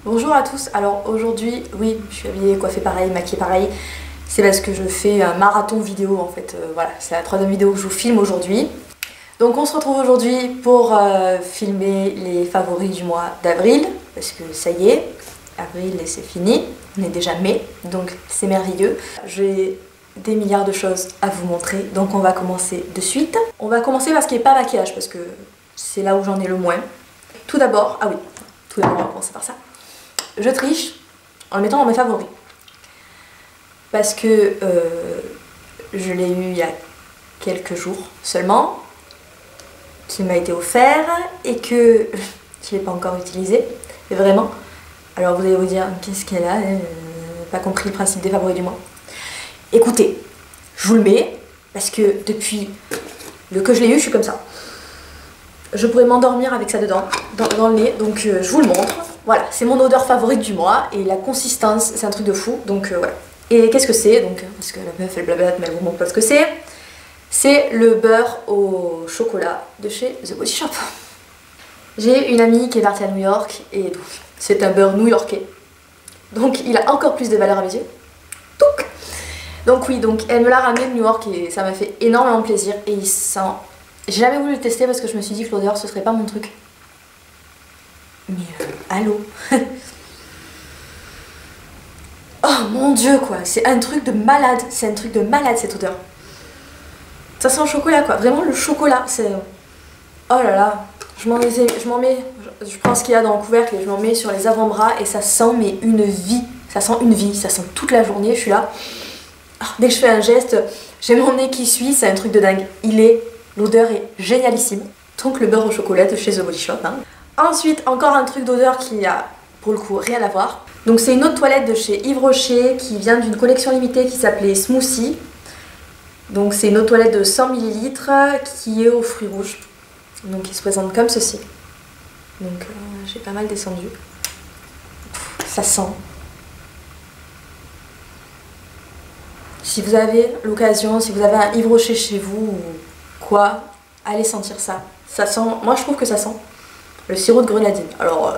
Bonjour à tous, alors aujourd'hui, oui, je suis habillée, coiffée pareil, maquillée pareil. C'est parce que je fais un marathon vidéo en fait, voilà, c'est la troisième vidéo que je vous filme aujourd'hui. Donc on se retrouve aujourd'hui pour filmer les favoris du mois d'avril, parce que ça y est, avril et c'est fini, on est déjà mai, donc c'est merveilleux. J'ai des milliards de choses à vous montrer, donc on va commencer de suite. On va commencer par ce qui n'est pas maquillage, parce que c'est là où j'en ai le moins. Tout d'abord, on va commencer par ça. Je triche en le mettant dans mes favoris. Parce que je l'ai eu il y a quelques jours seulement, qui m'a été offert et que je ne l'ai pas encore utilisé, mais vraiment. Alors vous allez vous dire, qu'est-ce qu'elle a, pas compris le principe des favoris du mois. Écoutez, je vous le mets, parce que depuis que je l'ai eu, je suis comme ça. Je pourrais m'endormir avec ça dedans, dans le nez, donc je vous le montre. Voilà, c'est mon odeur favorite du mois, et la consistance, c'est un truc de fou, donc voilà. Et qu'est-ce que c'est? Donc, parce que la meuf, elle blablate, mais elle vous montre pas ce que c'est. C'est le beurre au chocolat de chez The Body Shop. J'ai une amie qui est partie à New York, et donc, c'est un beurre new-yorkais. Donc, il a encore plus de valeur à mes yeux. Donc oui, donc elle me l'a ramené de New York, et ça m'a fait énormément plaisir, et il sent... J'ai jamais voulu le tester parce que je me suis dit que l'odeur, ce serait pas mon truc. Mais allô. Oh mon dieu quoi, c'est un truc de malade, cette odeur. Ça sent le chocolat quoi, vraiment le chocolat, c'est... Oh là là, je m'en mets, je prends ce qu'il y a dans le couvercle et je m'en mets sur les avant-bras et ça sent mais une vie, ça sent toute la journée, je suis là. Oh, dès que je fais un geste, j'ai mon nez qui suit, c'est un truc de dingue. L'odeur est génialissime. Donc le beurre au chocolat de chez The Body Shop. Hein. Ensuite, encore un truc d'odeur qui a pour le coup rien à voir. Donc c'est une eau de toilette de chez Yves Rocher qui vient d'une collection limitée qui s'appelait Smoothie. Donc c'est une eau de toilette de 100 ml qui est aux fruits rouges. Donc il se présente comme ceci. Donc j'ai pas mal descendu. Ça sent. Si vous avez l'occasion, si vous avez un Yves Rocher chez vous ou quoi, allez sentir ça. Ça sent, moi je trouve que ça sent le sirop de grenadine. Alors,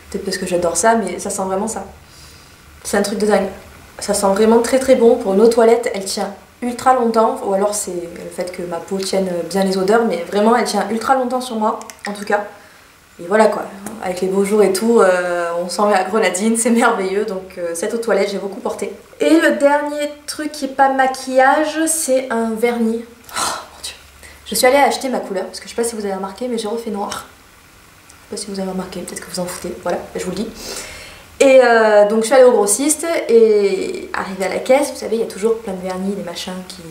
peut-être parce que j'adore ça, mais ça sent vraiment ça. C'est un truc de dingue. Ça sent vraiment très très bon. Pour une eau de toilette, elle tient ultra longtemps. Ou alors c'est le fait que ma peau tienne bien les odeurs, mais vraiment elle tient ultra longtemps sur moi, en tout cas. Et voilà quoi, avec les beaux jours et tout, on sent la grenadine, c'est merveilleux. Donc cette eau de toilette, j'ai beaucoup porté. Et le dernier truc qui est pas maquillage, c'est un vernis. Oh mon dieu. Je suis allée acheter ma couleur, parce que je sais pas si vous avez remarqué, mais j'ai refait noir. Je sais pas si vous avez remarqué, peut-être que vous en foutez, voilà, je vous le dis. Et donc je suis allée au grossiste et arrivée à la caisse, vous savez, il y a toujours plein de vernis, des machins qui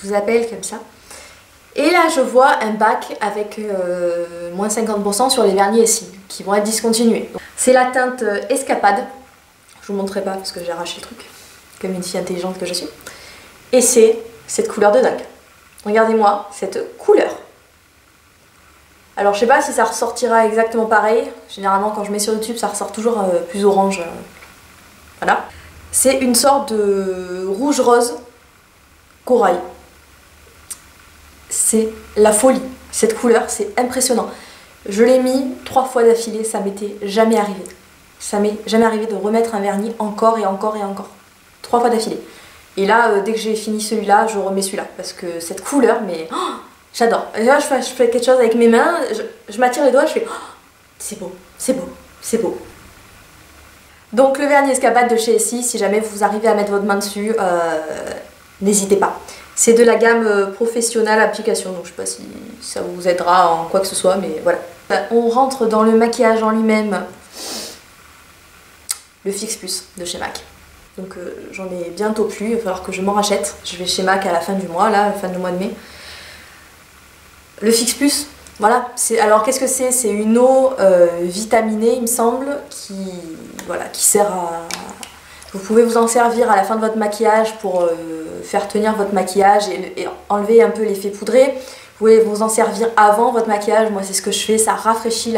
vous appellent comme ça. Et là je vois un bac avec moins 50% sur les vernis ici, qui vont être discontinués. C'est la teinte Escapade, je vous montrerai pas parce que j'ai arraché le truc, comme une fille intelligente que je suis. Et c'est cette couleur de dingue. Regardez-moi cette couleur. Alors je sais pas si ça ressortira exactement pareil, généralement quand je mets sur YouTube ça ressort toujours plus orange, voilà. C'est une sorte de rouge-rose corail. C'est la folie, cette couleur c'est impressionnant. Je l'ai mis 3 fois d'affilée, ça m'était jamais arrivé. Ça m'est jamais arrivé de remettre un vernis encore et encore et encore. 3 fois d'affilée. Et là dès que j'ai fini celui-là, je remets celui-là, parce que cette couleur, mais... Oh, j'adore. Là, je fais quelque chose avec mes mains, je m'attire les doigts, je fais oh, c'est beau, c'est beau, c'est beau. Donc le vernis Escapade de chez Essie, si jamais vous arrivez à mettre votre main dessus, n'hésitez pas. C'est de la gamme professionnelle application, donc je sais pas si ça vous aidera en quoi que ce soit, mais voilà. On rentre dans le maquillage en lui-même, le Fix Plus de chez MAC. Donc j'en ai bientôt plus, il va falloir que je m'en rachète. Je vais chez MAC à la fin du mois, là, à la fin du mois de mai. Le Fix Plus, voilà. Alors qu'est-ce que c'est? C'est une eau vitaminée, il me semble, qui sert à... Vous pouvez vous en servir à la fin de votre maquillage pour faire tenir votre maquillage et enlever un peu l'effet poudré. Vous pouvez vous en servir avant votre maquillage, moi c'est ce que je fais, ça rafraîchit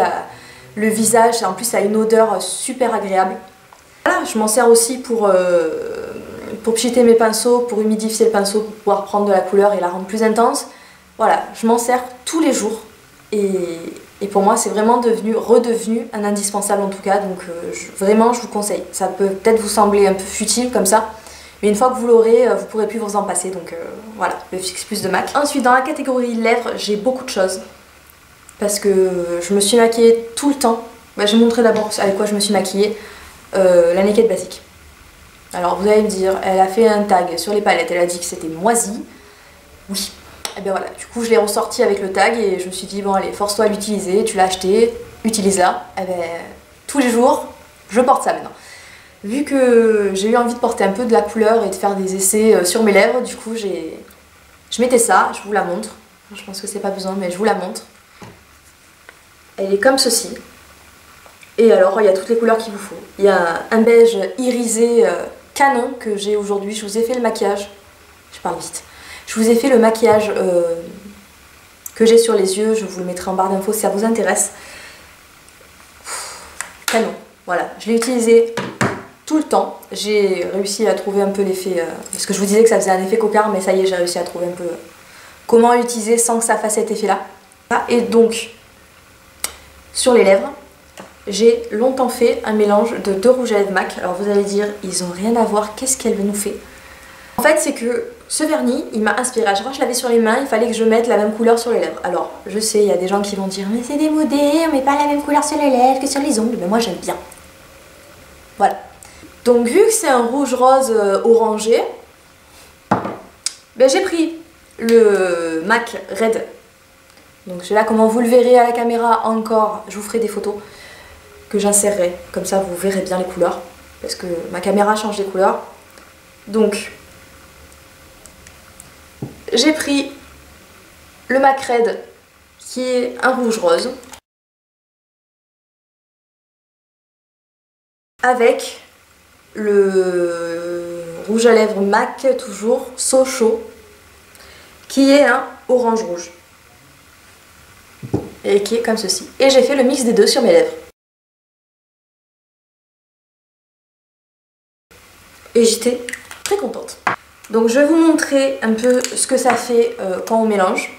le visage et en plus ça a une odeur super agréable. Voilà, je m'en sers aussi pour pchiter mes pinceaux, pour humidifier le pinceau, pour pouvoir prendre de la couleur et la rendre plus intense. Voilà, je m'en sers tous les jours et Et pour moi c'est vraiment redevenu un indispensable en tout cas, donc vraiment je vous conseille. Ça peut peut-être vous sembler un peu futile comme ça, mais une fois que vous l'aurez, vous pourrez plus vous en passer, donc voilà, le Fix Plus de MAC. Ensuite dans la catégorie lèvres, j'ai beaucoup de choses, parce que je me suis maquillée tout le temps. Bah, je vais vous montrer d'abord avec quoi je me suis maquillée, la Naked Basic. Alors vous allez me dire, elle a fait un tag sur les palettes, elle a dit que c'était moisi. Oui. Et bien voilà, du coup je l'ai ressorti avec le tag et je me suis dit bon allez, force-toi à l'utiliser, tu l'as acheté, utilise-la. Et bien tous les jours, je porte ça maintenant. Vu que j'ai eu envie de porter un peu de la couleur et de faire des essais sur mes lèvres, du coup je mettais ça, je vous la montre. Je pense que c'est pas besoin mais je vous la montre. Elle est comme ceci. Et alors il y a toutes les couleurs qu'il vous faut. Il y a un beige irisé canon que j'ai aujourd'hui, je vous ai fait le maquillage. Je parle vite. Je vous ai fait le maquillage que j'ai sur les yeux, je vous le mettrai en barre d'infos si ça vous intéresse. Canon, voilà, je l'ai utilisé tout le temps. J'ai réussi à trouver un peu l'effet, parce que je vous disais que ça faisait un effet cocard, mais ça y est, j'ai réussi à trouver un peu comment l'utiliser sans que ça fasse cet effet là. Et donc, sur les lèvres, j'ai longtemps fait un mélange de 2 rouges à lèvres MAC. Alors vous allez dire, ils ont rien à voir, qu'est-ce qu'elle nous fait? En fait, c'est que ce vernis, il m'a inspiré. À chaque fois que je l'avais sur les mains, il fallait que je mette la même couleur sur les lèvres. Alors, je sais, il y a des gens qui vont dire mais c'est démodé, on met pas la même couleur sur les lèvres que sur les ongles. Mais moi, j'aime bien. Voilà. Donc, vu que c'est un rouge rose orangé, ben, j'ai pris le MAC Red. Donc, là, comment vous le verrez à la caméra encore, je vous ferai des photos que j'insérerai. Comme ça, vous verrez bien les couleurs. Parce que ma caméra change les couleurs. Donc, j'ai pris le MAC Red qui est un rouge rose avec le rouge à lèvres MAC toujours So Chaud qui est un orange rouge et qui est comme ceci. Et j'ai fait le mix des deux sur mes lèvres. Et j'étais très contente. Donc je vais vous montrer un peu ce que ça fait quand on mélange.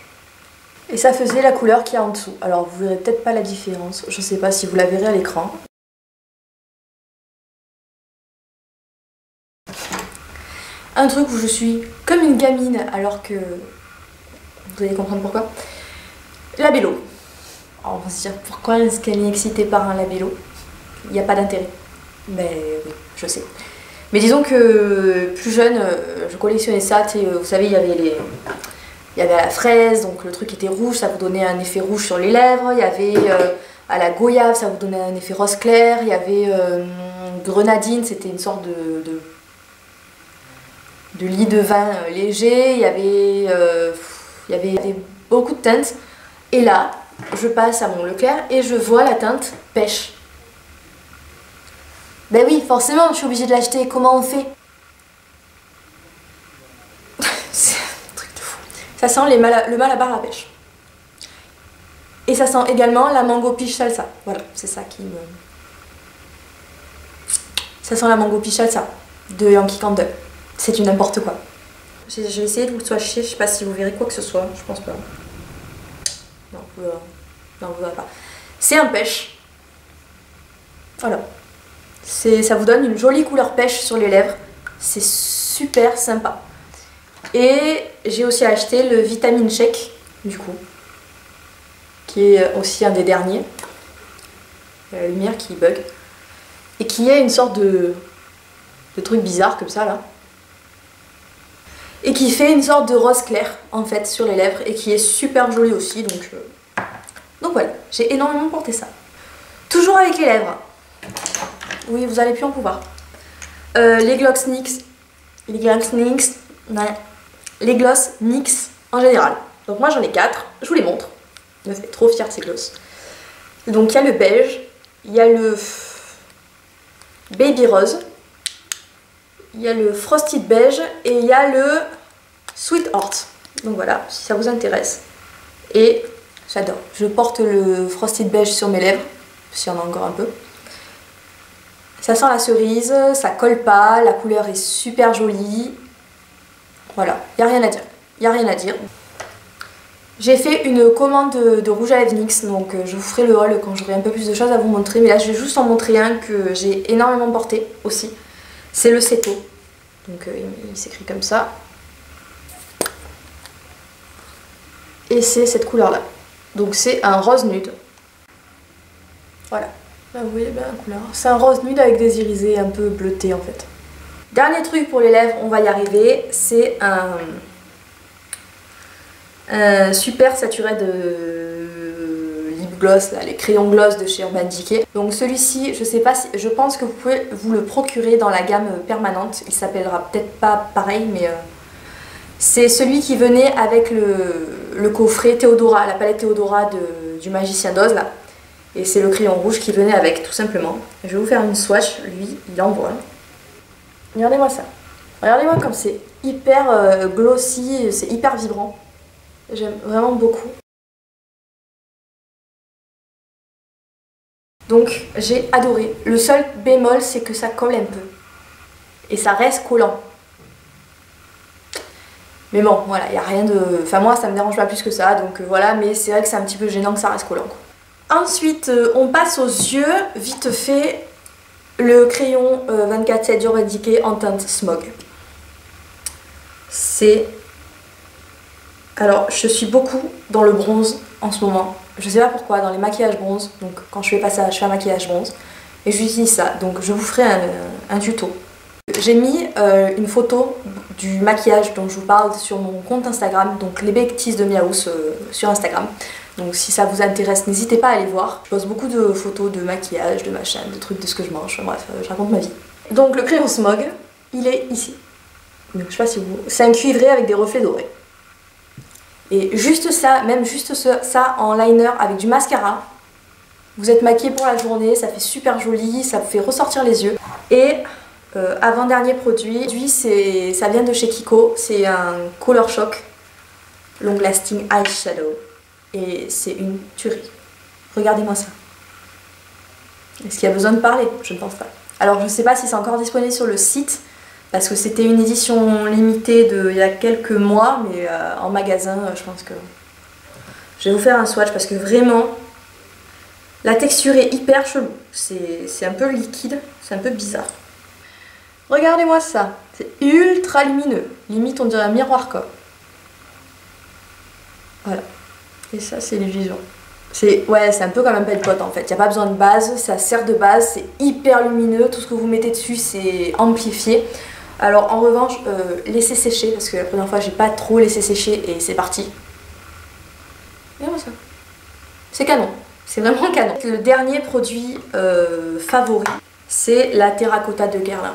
Et ça faisait la couleur qu'il y a en dessous. Alors vous verrez peut-être pas la différence, je sais pas si vous la verrez à l'écran. Un truc où je suis comme une gamine alors que... Vous allez comprendre pourquoi. Labello. Alors on va se dire pourquoi est-ce qu'elle est excitée par un labello? Il n'y a pas d'intérêt. Mais oui, je sais. Mais disons que plus jeune, je collectionnais ça, vous savez, il y avait à la fraise, donc le truc était rouge, ça vous donnait un effet rouge sur les lèvres. Il y avait à la goyave, ça vous donnait un effet rose clair. Il y avait grenadine, c'était une sorte de lit de vin léger. Il y avait beaucoup de teintes. Et là, je passe à mon Leclerc et je vois la teinte pêche. Ben oui, forcément, je suis obligée de l'acheter. Comment on fait? C'est un truc de fou. Ça sent le malabar à la pêche. Et ça sent également la mango peach salsa. Voilà, c'est ça qui me... Ça sent la mango peach salsa de Yankee Candle. C'est du n'importe quoi. Je vais essayer de vous le swatcher. Je sais pas si vous verrez quoi que ce soit. Je pense pas. Non, vous verrez pas. C'est un pêche. Voilà. Ça vous donne une jolie couleur pêche sur les lèvres. C'est super sympa. Et j'ai aussi acheté le Vitamine Shake, du coup, qui est aussi un des derniers. Il y a la lumière qui bug. Et qui est une sorte de truc bizarre comme ça, là. Et qui fait une sorte de rose clair, en fait, sur les lèvres. Et qui est super joli aussi, donc voilà. J'ai énormément porté ça. Toujours avec les lèvres. Oui, vous allez plus en pouvoir. Les gloss NYX en général. Donc moi j'en ai 4, je vous les montre. Je me fais trop fière de ces gloss. Donc il y a le beige, il y a le baby rose, il y a le frosted beige et il y a le sweet heart. Donc voilà, si ça vous intéresse. Et j'adore. Je porte le frosted beige sur mes lèvres, s'il y en a encore un peu. Ça sent la cerise, ça colle pas, la couleur est super jolie. Voilà, il n'y a rien à dire. Il n'y a rien à dire. J'ai fait une commande de rouge à lèvres NYX, donc je vous ferai le haul quand j'aurai un peu plus de choses à vous montrer. Mais là je vais juste en montrer un que j'ai énormément porté aussi. C'est le Seto. Donc il s'écrit comme ça. Et c'est cette couleur là. Donc c'est un rose nude. Voilà. Là, vous voyez bien la couleur. C'est un rose nude avec des irisés un peu bleutés en fait. Dernier truc pour les lèvres, on va y arriver. C'est un super saturé de lip gloss, là, les crayons gloss de chez Urban Decay. Donc celui-ci, je sais pas si, je pense que vous pouvez vous le procurer dans la gamme permanente. Il s'appellera peut-être pas pareil, mais c'est celui qui venait avec le coffret Théodora, la palette Théodora du Magicien d'Oz là. Et c'est le crayon rouge qui venait avec, tout simplement. Je vais vous faire une swatch, lui, il envoie. Regardez-moi ça. Regardez-moi comme c'est hyper glossy, c'est hyper vibrant. J'aime vraiment beaucoup. Donc j'ai adoré. Le seul bémol c'est que ça colle un peu. Et ça reste collant. Mais bon, voilà, il n'y a rien de... Enfin moi ça me dérange pas plus que ça, donc voilà, mais c'est vrai que c'est un petit peu gênant que ça reste collant, quoi. Ensuite, on passe aux yeux, vite fait, le crayon 24/7 d'Urban Decay en teinte Smog. C'est... Alors, je suis beaucoup dans le bronze en ce moment. Je sais pas pourquoi, dans les maquillages bronze. Donc, quand je fais pas ça, je fais un maquillage bronze. Et j'utilise ça. Donc, je vous ferai un tuto. J'ai mis une photo du maquillage dont je vous parle sur mon compte Instagram. Donc, les Becties de Miaous sur Instagram. Donc, si ça vous intéresse, n'hésitez pas à aller voir. Je pose beaucoup de photos de maquillage, de machin, de trucs, de ce que je mange. Enfin, bref, je raconte ma vie. Donc, le crayon Smog, il est ici. Donc, je sais pas si vous... C'est un cuivré avec des reflets dorés. Et juste ça, même juste ça en liner avec du mascara, vous êtes maquillé pour la journée, ça fait super joli, ça vous fait ressortir les yeux. Et avant-dernier produit, ça vient de chez Kiko, c'est un Color Shock Long Lasting Eyeshadow. Et c'est une tuerie. Regardez-moi ça. Est-ce qu'il y a besoin de parler? Je ne pense pas. Alors je ne sais pas si c'est encore disponible sur le site, parce que c'était une édition limitée il y a quelques mois, mais en magasin, je pense que... Je vais vous faire un swatch parce que vraiment, la texture est hyper chelou. C'est un peu liquide, c'est un peu bizarre. Regardez-moi ça, c'est ultra lumineux. Limite, on dirait un miroir quoi. Voilà. Et ça, c'est l'illusion. Ouais, c'est un peu comme un pelle-pot en fait. Il n'y a pas besoin de base, ça sert de base, c'est hyper lumineux. Tout ce que vous mettez dessus, c'est amplifié. Alors en revanche, laissez sécher, parce que la première fois j'ai pas trop laissé sécher et c'est parti. Regardez ça. C'est canon, c'est vraiment canon. Le dernier produit favori, c'est la terracotta de Guerlain.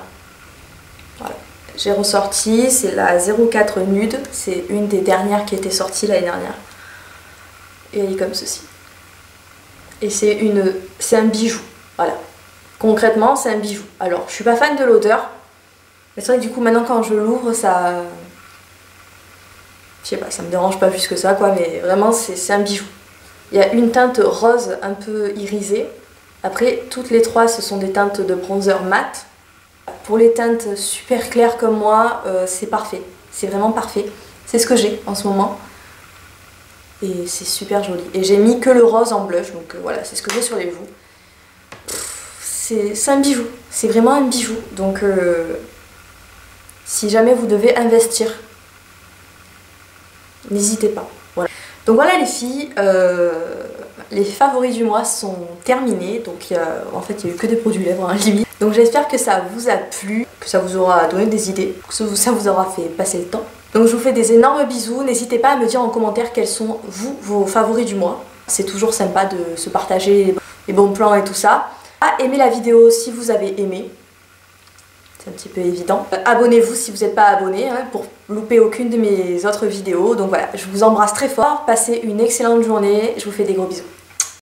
Voilà. J'ai ressorti, c'est la 04 Nude, c'est une des dernières qui était sortie l'année dernière. Et elle est comme ceci. Et c'est un bijou, voilà. Concrètement, c'est un bijou. Alors, je suis pas fan de l'odeur. Mais c'est vrai que du coup maintenant quand je l'ouvre ça... Je sais pas, ça me dérange pas plus que ça quoi, mais vraiment c'est un bijou. Il y a une teinte rose un peu irisée. Après toutes les trois ce sont des teintes de bronzer mat. Pour les teintes super claires comme moi, c'est parfait. C'est vraiment parfait. C'est ce que j'ai en ce moment. Et c'est super joli. Et j'ai mis que le rose en blush, donc voilà, c'est ce que j'ai sur les joues. C'est un bijou. C'est vraiment un bijou. Donc... si jamais vous devez investir, n'hésitez pas. Voilà. Donc voilà les filles, les favoris du mois sont terminés. Donc en fait il n'y a eu que des produits lèvres, hein, limite. Donc j'espère que ça vous a plu, que ça vous aura donné des idées, que ça vous aura fait passer le temps. Donc je vous fais des énormes bisous. N'hésitez pas à me dire en commentaire quels sont vos favoris du mois. C'est toujours sympa de se partager les bons plans et tout ça. Aimez la vidéo si vous avez aimé. Un petit peu évident. Abonnez-vous si vous n'êtes pas abonné hein, pour louper aucune de mes autres vidéos. Donc voilà, je vous embrasse très fort. Passez une excellente journée. Je vous fais des gros bisous.